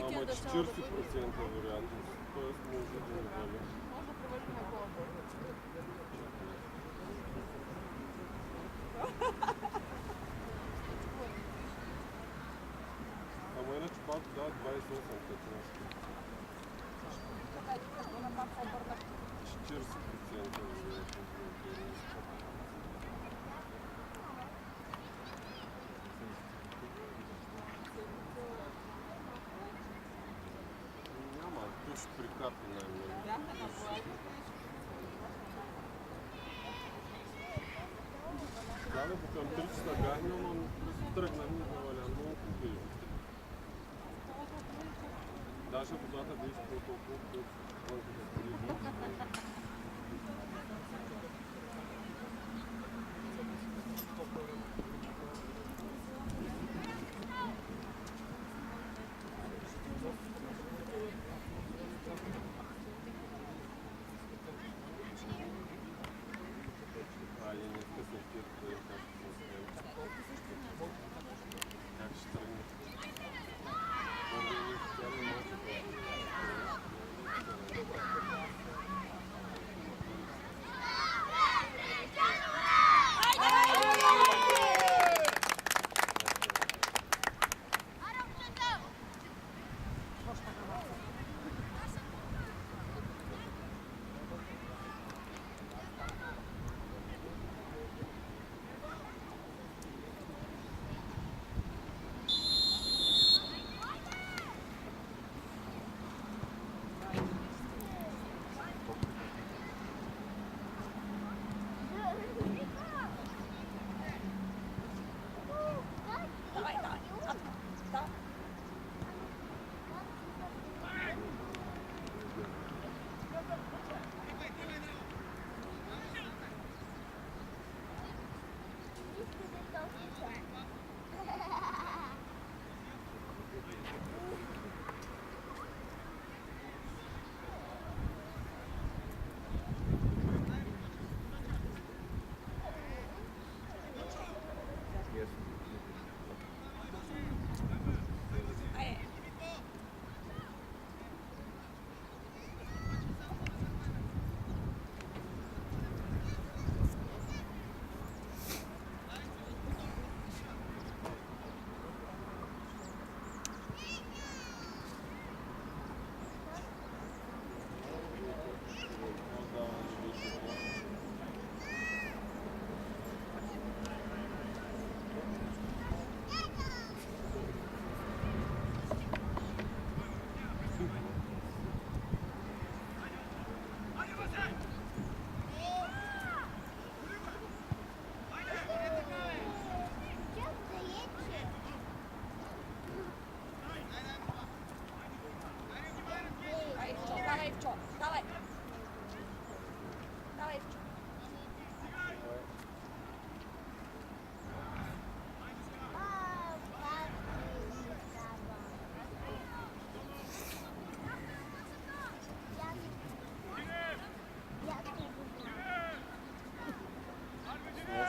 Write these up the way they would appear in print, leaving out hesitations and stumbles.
Ама 40% вероятност. Тоест може да не вали. Може да провалим колата. Ама иначе пак да, 28 като нас. 40% вероятност. Няма, тук ще прикапи най-много. Бяхме на влази. Да, бе, по към 3 часа бяхме, но тръгнах не заваля много хубави. Даже водата беше по-толкова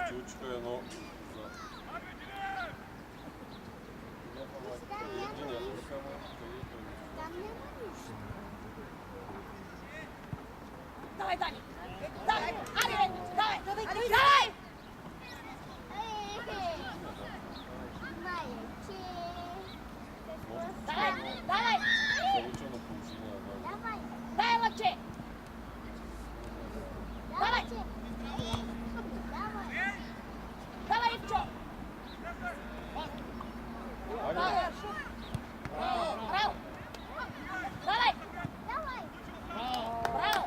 Чучка едно за... Давай, Дани! Давай! Аре! Давай! Давай! Давай! Давай! Давай! Получено положение, да. Дай, лъче! Давай! Давай, Ивчо! Браво! Браво! Давай! Браво!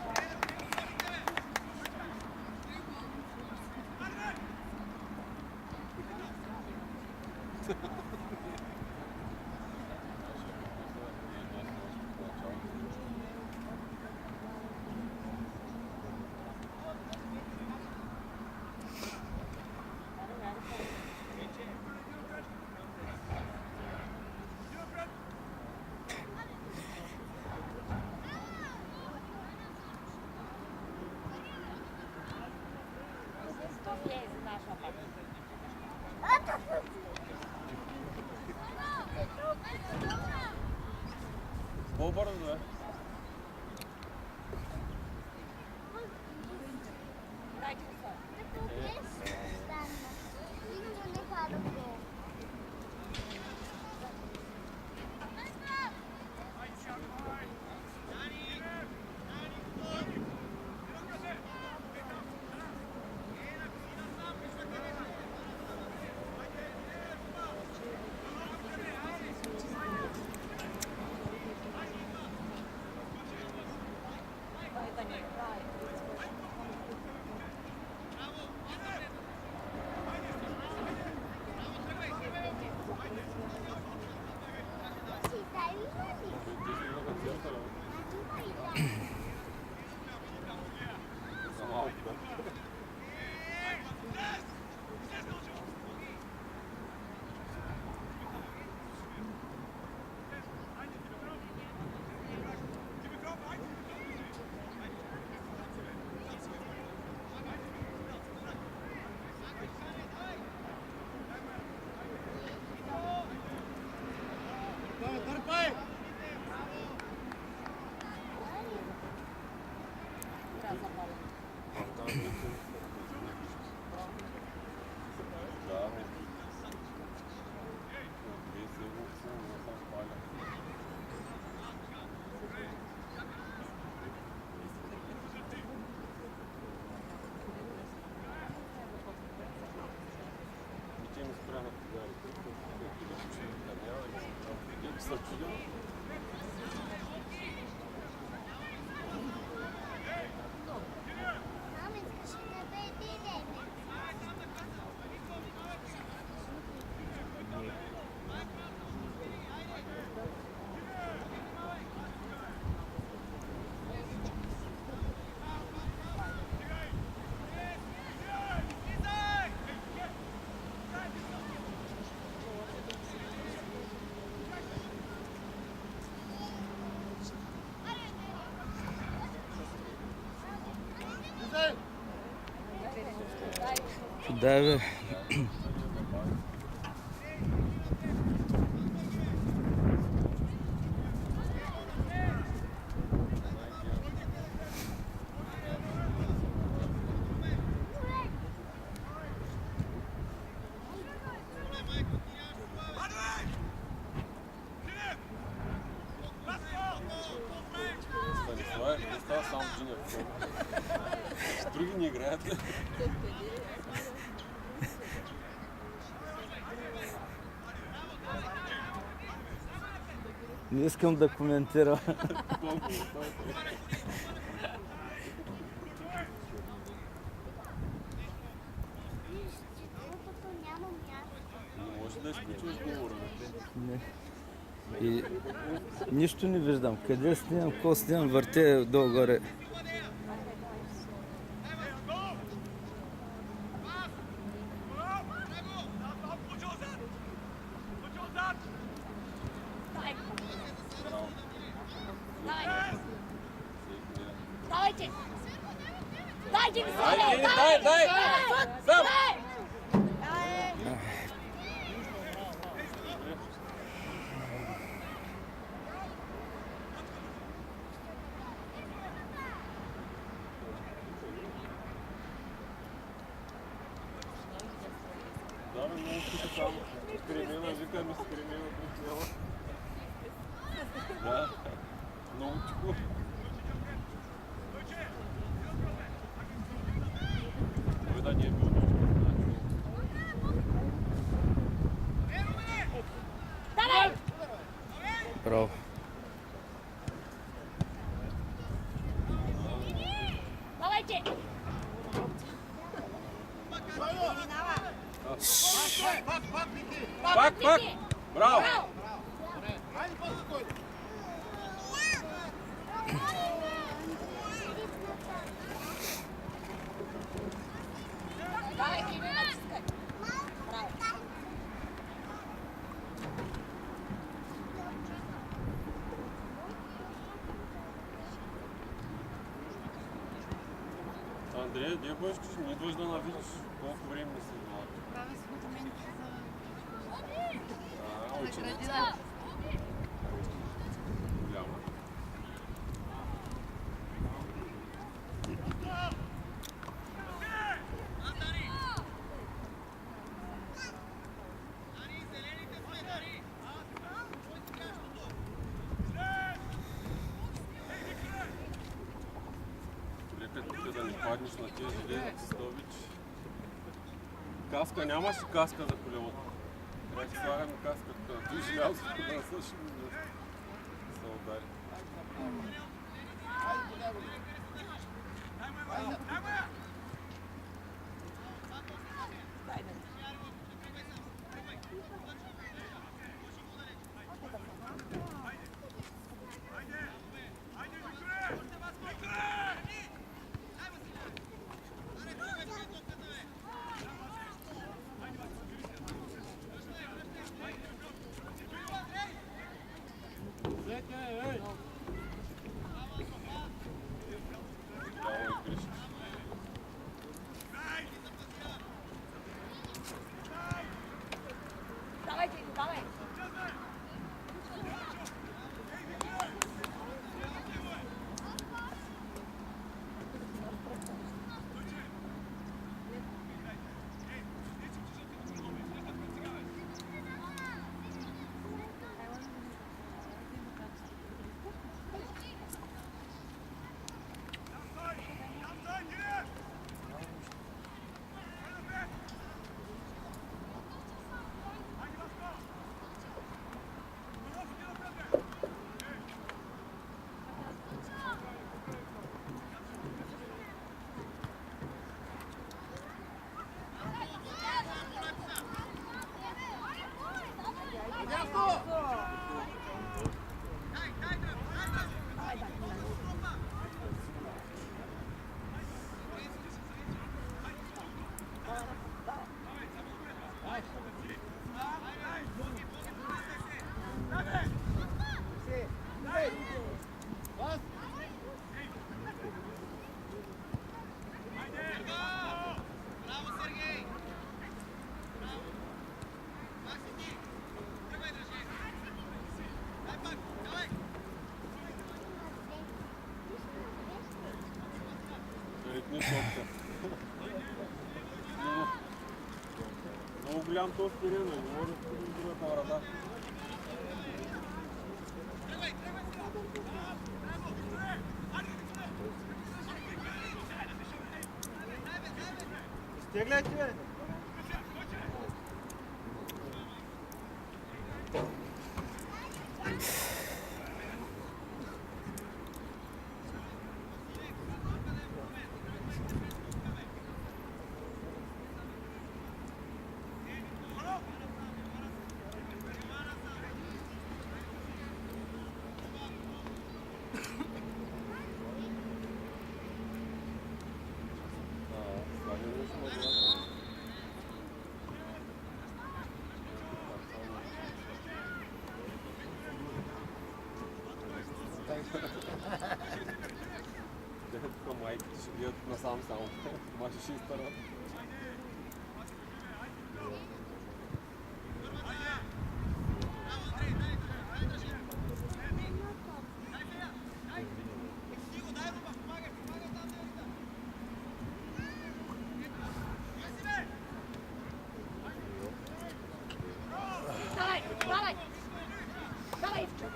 Дани, давай. Да, бе. Не става само Джиня. Други не играят. Не искам да коментирам. Не може да изключваш говора. Не. И нищо не виждам. Къде снимам, какво снимам, въртя долу-горе. Давайте! Дайте ми Дай! Сам! Да, бе, много тук само. Перемена, викаме с перемена пред Да, много тихо. Той да не е бил. Давай! Браво. Давайте! Пак! Браво! Давай, не натискай! Браво! Андрея, где будешь? Не идваш да навидиш колко време си била. Правя си документи за Ученик. градина. Голяма. Лека тук да не паднеш на тези железници стълбич. Каска, нямаш ли каска за колелото? Трябва да слагаме каската. Ти желязо, да също се удари. Нищо общо. Много голям този терен, не може да се изгубя на врата. Стегляйте, бе! Тук майките ще гледат насам само. Мача ще изтърват. Давай, давай! Давай, Ивчо!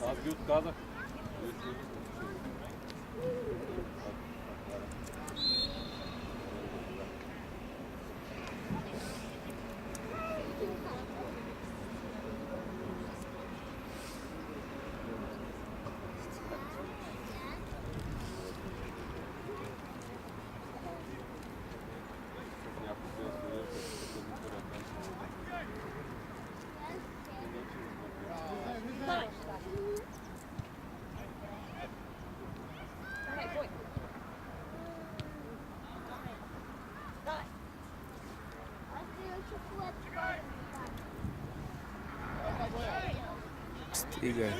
Аз ги отказах. Давай! Давай, бой! Давай! Стига.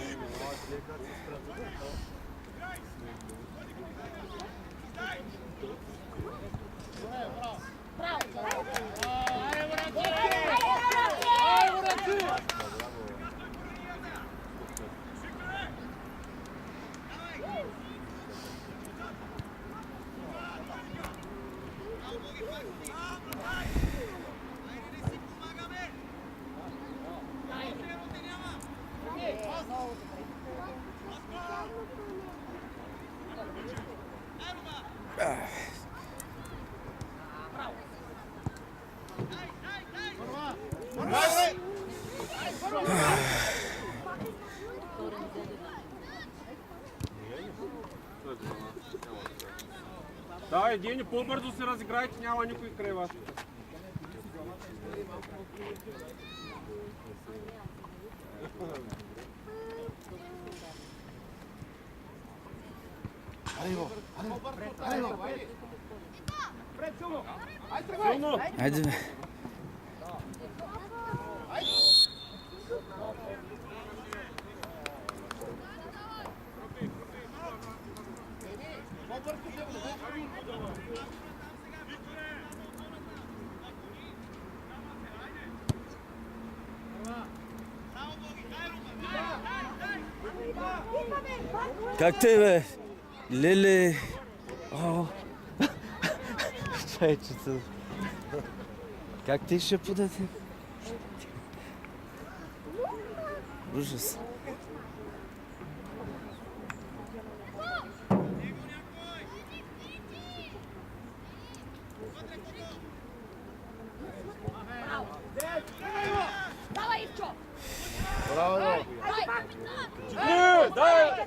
Давай, Дени, по-бързо се разиграйте, няма никой край вас. Силно! Хайде, бе. Как те, бе? Леле! О! Чайчето. Как ти ще подете? Ужас. Давай, Ивчо! Браво! Давай! Дай!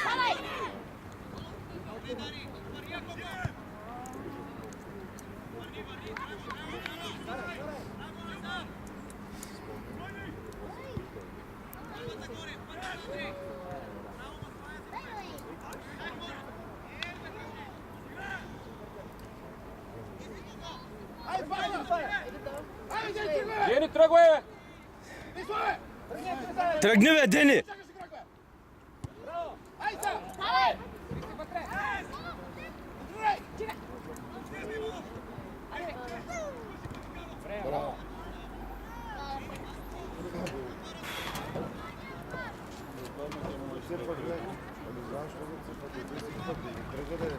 Давай! Дени, тръгвай! Тръгни, бе, Дени! Давай! Браво. Църпах, бе. Не знам, що го църпате. Той си път, не тръгва да е.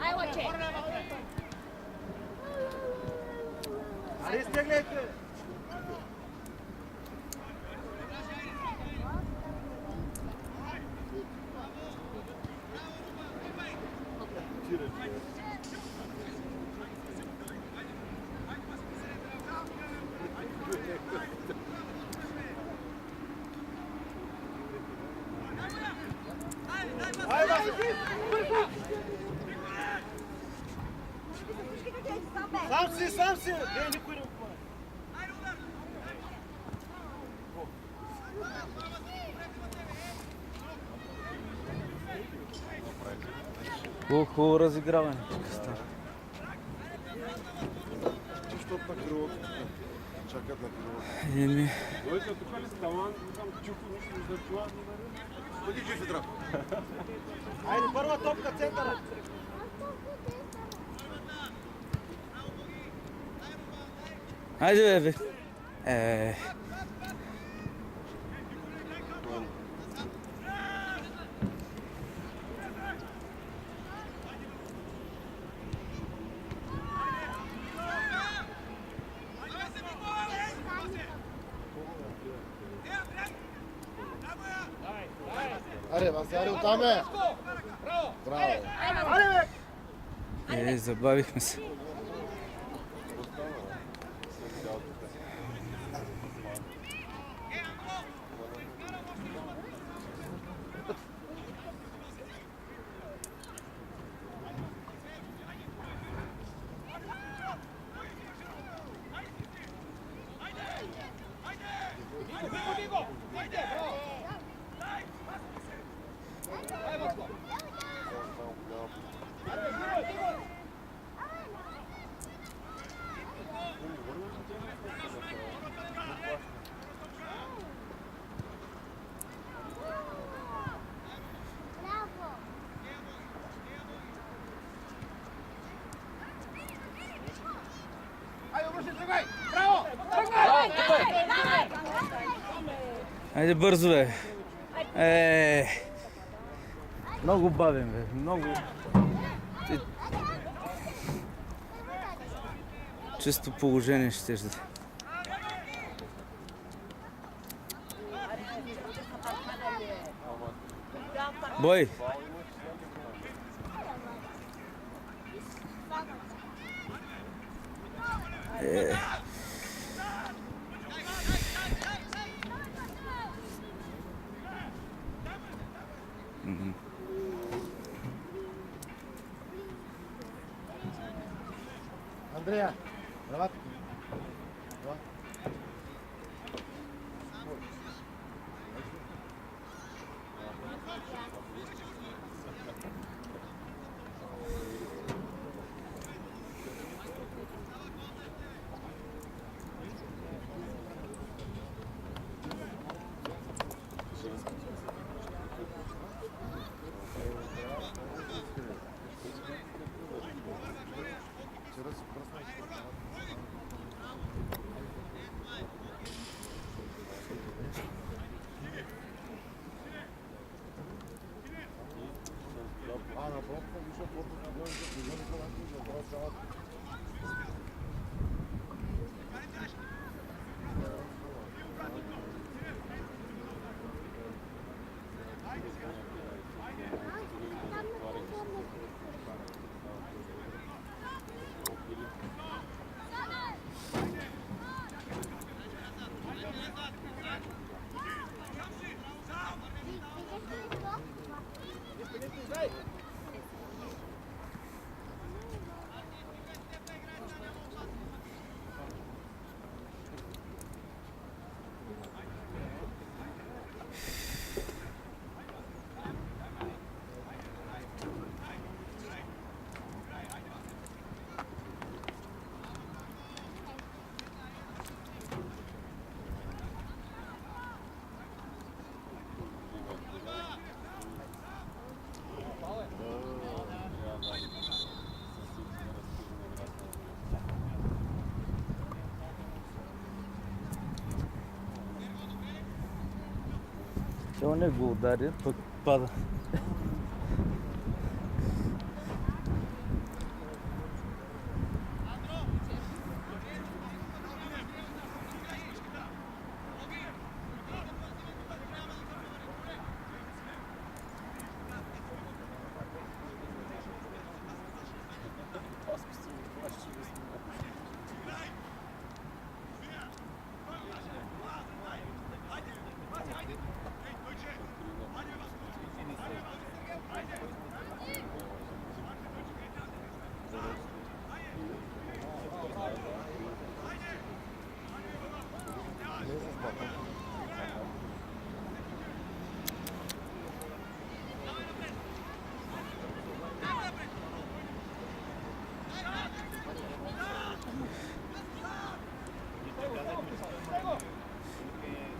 Ай, лъче! Аре, стегляйте! Сам си! Не, никой не отпада. Хубаво разиграване. Защото на крилото чакат на крилото. Еми, Дойде тук ли си талан? Там чухо нищо за това. Ходи, Джефитра. Айде, първа топка, центъра. айде, бе. Аре, Васяри, оттам е! Браво! Забавихме се. Айде бързо, бе. Много бавен, бе. Много... Чисто положение ще да. Бой! Андрея, правата. То не го удари, пък пада.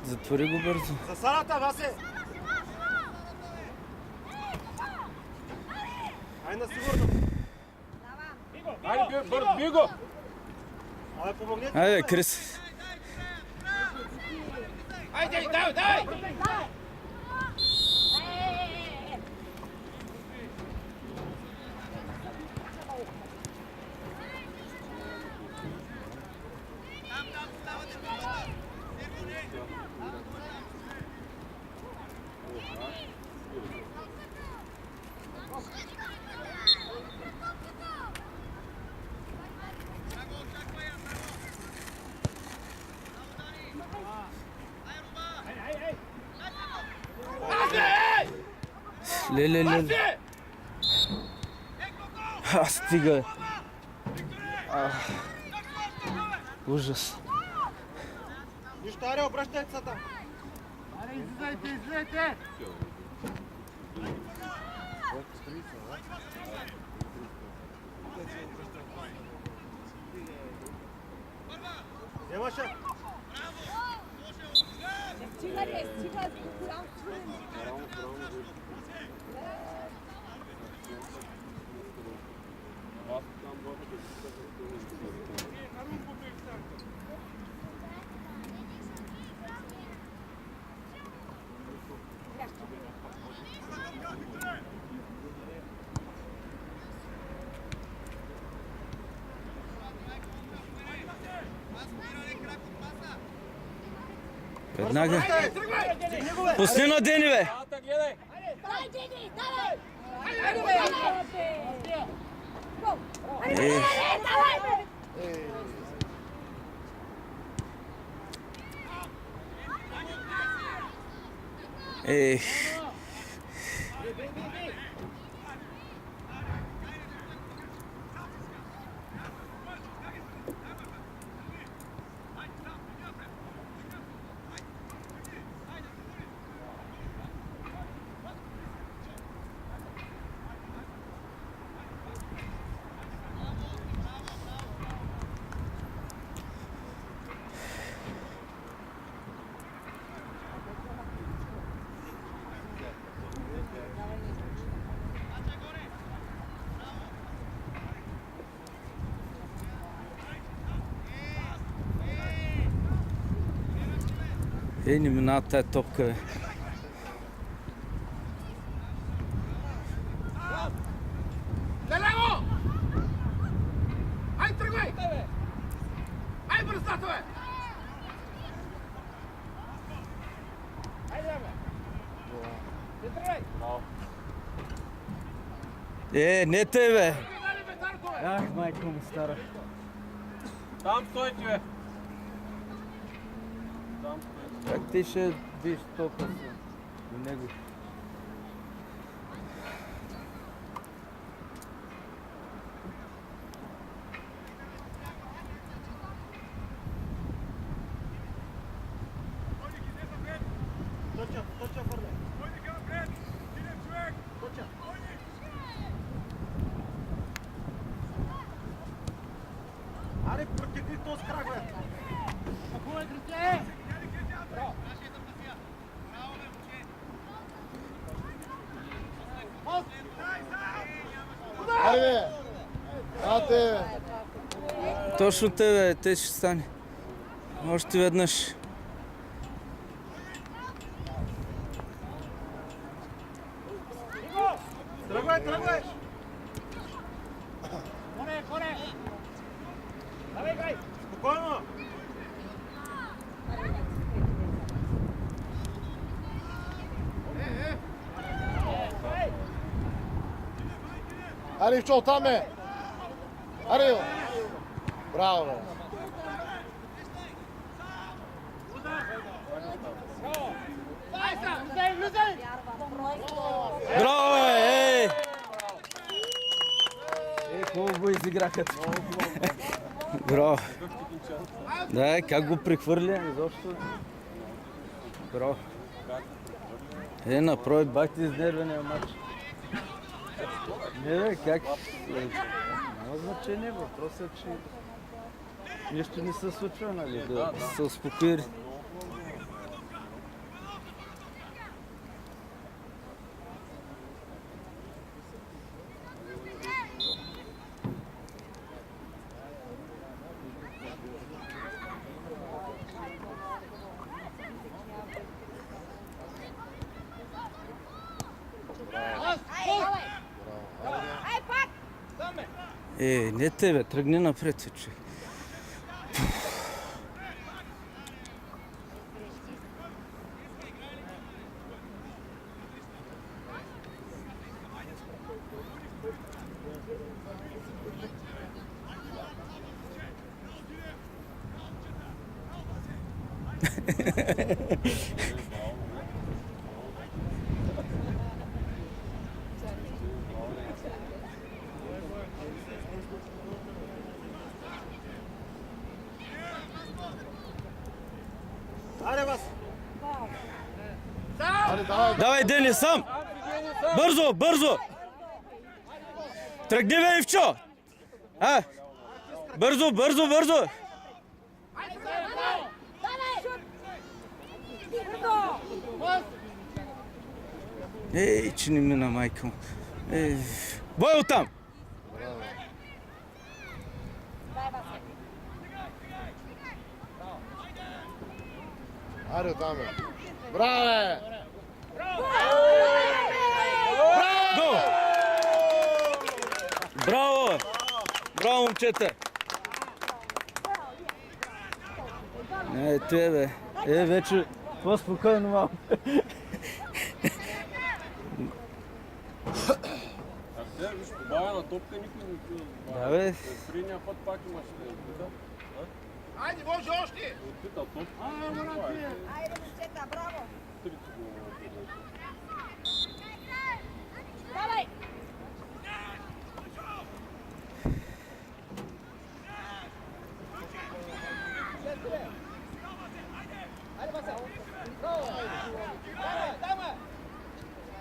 Затвори го бързо. За салата, Васе! Ай на сигурно! Айде, бързо, бий го! Абе, помогнете! Айде, Крис. Айде, давай! Ле. Стига. Ужас. Нищо, аре, обръщайте се там! Вземаше! Стига, голям свин. Веднага. Пусни на Дени, бе! Давай, Дени, давай! Давай, бе! Ех. Не минава тая топка, бе. Заляво! Ай, тръгвай! Ай, бързата, бе! Айде, бе! Не те, бе! Ах, майко му стара. там стойте, бе! Как ти ще биш топка до него? Точа, върне! Точа! Аре, протегни този крак, бе! Аре, бе! Точно те, бе, те ще стане. Още веднъж. Аре, Ивчо, там е! Аре! Браво, бе! Браво, ей! Хубаво го изиграха. Браво. Да, как го прехвърля изобщо. Браво. Направи бах ти изнервения матч. Не бе, как? Няма значение, въпросът е, че нищо не се случва, нали? Да се успокои. Не тебе, тръгни напред, че. Аре, давай! Давай, Дени, сам! Бързо, бързо! Тръгни, бе, Ивчо! Бързо, бързо, бързо! Ей, че не мина, майка му. Бой оттам! Аре, там е! Браво, бе! Гол! Браво! Браво, момчета! Ето бе. Вече по-спокойно малко. Виж, побавена топка никой не отива. Да, бе. Предния път пак имаше да я пита. Айде, може още! Отпита топка. Айде, момчета, браво! Трите го. Давай!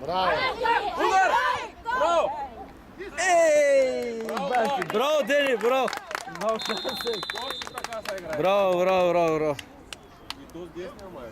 Браво! Браво! Ей! Браво, Дени, браво! Точно така се играе. Браво, браво, браво, браво. И то с десния май.